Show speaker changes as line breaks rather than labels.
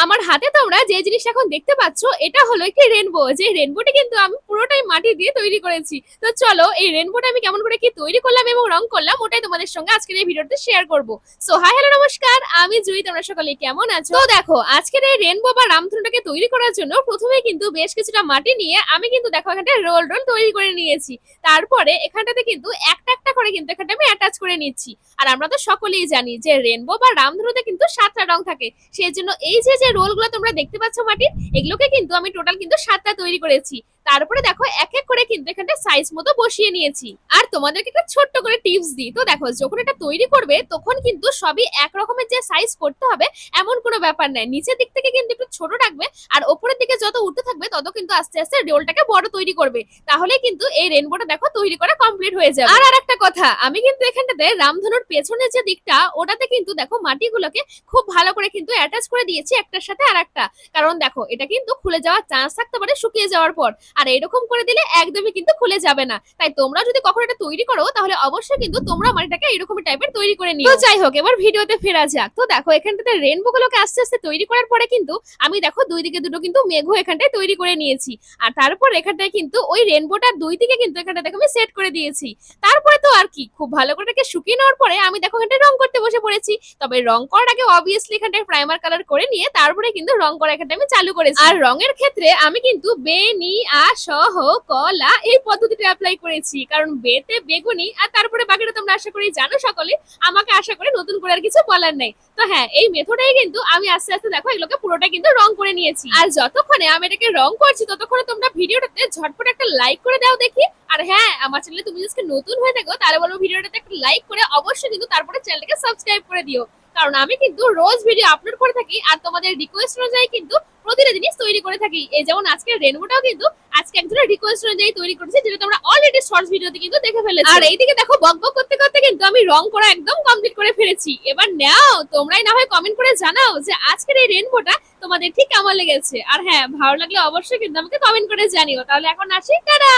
আমার হাতে তোমরা যে জিনিসটা এখন দেখতে পাচ্ছ এটা হলো একটি রেনবো। যে রেনবোটি কিন্তু আমি পুরোটাই মাটি দিয়ে তৈরি করেছি। তো চলো এই রেনবোটা আমি কেমন করে কি তৈরি করলাম এবং রং করলাম ওটাই তোমাদের সঙ্গে আজকের এই ভিডিওতে শেয়ার করব। সো হাই হ্যালো নমস্কার, আমি জুই। তোমরা সকলে কেমন আছো? তো দেখো আজকের এই রেনবো বা রামধনুটাকে তৈরি করার জন্য প্রথমে কিন্তু বেশ কিছুটা মাটি নিয়ে আমি কিন্তু দেখো এখানটা রোল রোল তৈরি করে নিয়েছি। তারপরে এখানটাতে কিন্তু একটা একটা করে কিন্তু এখানটা আমি অ্যাটাচ করে নিচ্ছি। আর আমরা তো সকলেই জানি যে রেনবো বা রামধনুতে কিন্তু 7টা রং থাকে। সেই জন্য এই যে যে রোলগুলো তোমরা দেখতে পাচ্ছ মাটির, এগুলোকে কিন্তু আমি টোটাল কিন্তু 7টা তৈরি করেছি। তারপরে দেখো এক এক করে কিন্তু এখানটা সাইজ মতো বসিয়ে নিয়েছি। আর তোমাদেরকে একটা ছোট্ট করে টিপস দিই, তো দেখো যখন এটা তৈরি করবে তখন কিন্তু সবই এক রকমের যে সাইজ করতে হবে এমন কোনো ব্যাপার নাই। নিচের দিক থেকে কিন্তু একটু ছোট রাখবে আর ওপরের দিকে যত উঠতে থাকবে তত কিন্তু আস্তে আস্তে রোলটাকে বড় তৈরি করবে। তাহলে কিন্তু এই রেনবোটা দেখো তৈরি করা কমপ্লিট হয়ে যাবে। আর আরেকটা কথা, আমি কিন্তু এখানটাতে রামধনুর পেছনের যে দিকটা ওটাতে কিন্তু দেখো মাটিগুলোকে খুব ভালো করে কিন্তু অ্যাটাচ করে দিয়েছি একটার সাথে আরেকটা। কারণ দেখো এটা কিন্তু খুলে যাওয়ার চান্স থাকতে পারে শুকিয়ে যাওয়ার পর, আর এরকম করে দিলে একদমই কিন্তু খুলে যাবে না। তাই তোমরা যদি কখনো এটা তৈরি করো তাহলে অবশ্যই কিন্তু তোমরা মাটিটাকে এরকম টাইপের তৈরি করে নিও। তো যাই হোক, এবার ভিডিওতে ফেরা যাক। তো দেখো এখানটাতে রেনবো গুলোকে আস্তে আস্তে তৈরি করার পরে কিন্তু আমি দেখো দুই দিকে দুটো কিন্তু মেঘও এখানটায় তৈরি করে নিয়েছি। আর তারপর এখানটায় কিন্তু ওই রেনবোটার দুই দিকে কিন্তু এখানটা দেখো আমি সেট করে দিয়েছি। তারপরে তো আর কি, খুব ভালো করে এটাকে শুকিয়ে নেওয়ার পরে আমি দেখো এখানটায় রং করতে বসে পড়েছি। তবে রং করার আগে অবভিয়াসলি এখানটায় প্রাইমার কালার করে নিয়ে তারপরে কিন্তু রং করা এখানটা আমি চালু করেছি। আর রঙের ক্ষেত্রে আমি কিন্তু বে নি আ স হ ক লা এই পদ্ধতিটা অ্যাপ্লাই করেছি। কারণ বেতে বেগুনি আর তারপরে বাকিটা তোমরা আশা করি জানো সকলে। আমাকে আশা করি নতুন করে আর কিছু বলার নেই। তো হ্যাঁ, এই মেথডেই কিন্তু আমি আস্তে আস্তে দেখো এগুলোকে পুরোটা কিন্তু রং করে নিয়েছি। আর যতক্ষণে আমি এটাকে রং করছি ততক্ষণে তোমরা ভিডিওটাতে ঝটপট একটা লাইক করে দাও দেখি। আর হ্যাঁ, আমার চ্যানেলে তুমি যদি নতুন হয়ে থাকো তাহলে বলবো ভিডিওটাতে একটা লাইক করে অবশ্যই কিন্তু তারপরে চ্যানেলটাকে সাবস্ক্রাইব করে দিও। কারণ আমি কিন্তু রোজ ভিডিও আপলোড করে থাকি আর তোমাদের রিকোয়েস্ট অনুযায়ী কিন্তু প্রতিটা জিনিস তৈরি করে থাকি। এই যেমন আজকের রেনবোটাও কিন্তু আজকে একজনের রিকোয়েস্ট অনুযায়ী তৈরি করেছি, যেটা তোমরা অলরেডি শর্টস ভিডিওতে কিন্তু দেখে ফেলেছো। আর এইদিকে দেখো বকবক করতে করতে কিন্তু আমি রং করা একদম কমপ্লিট করে ফেলেছি। এবার নাও তোমরাই না হয় কমেন্ট করে জানাও যে আজকের এই রেনবোটা তোমাদের ঠিক কেমন লেগেছে। আর হ্যাঁ, ভালো লাগলে অবশ্যই কিন্তু আমাকে কমেন্ট করে জানিও। তাহলে এখন আসি, টাটা।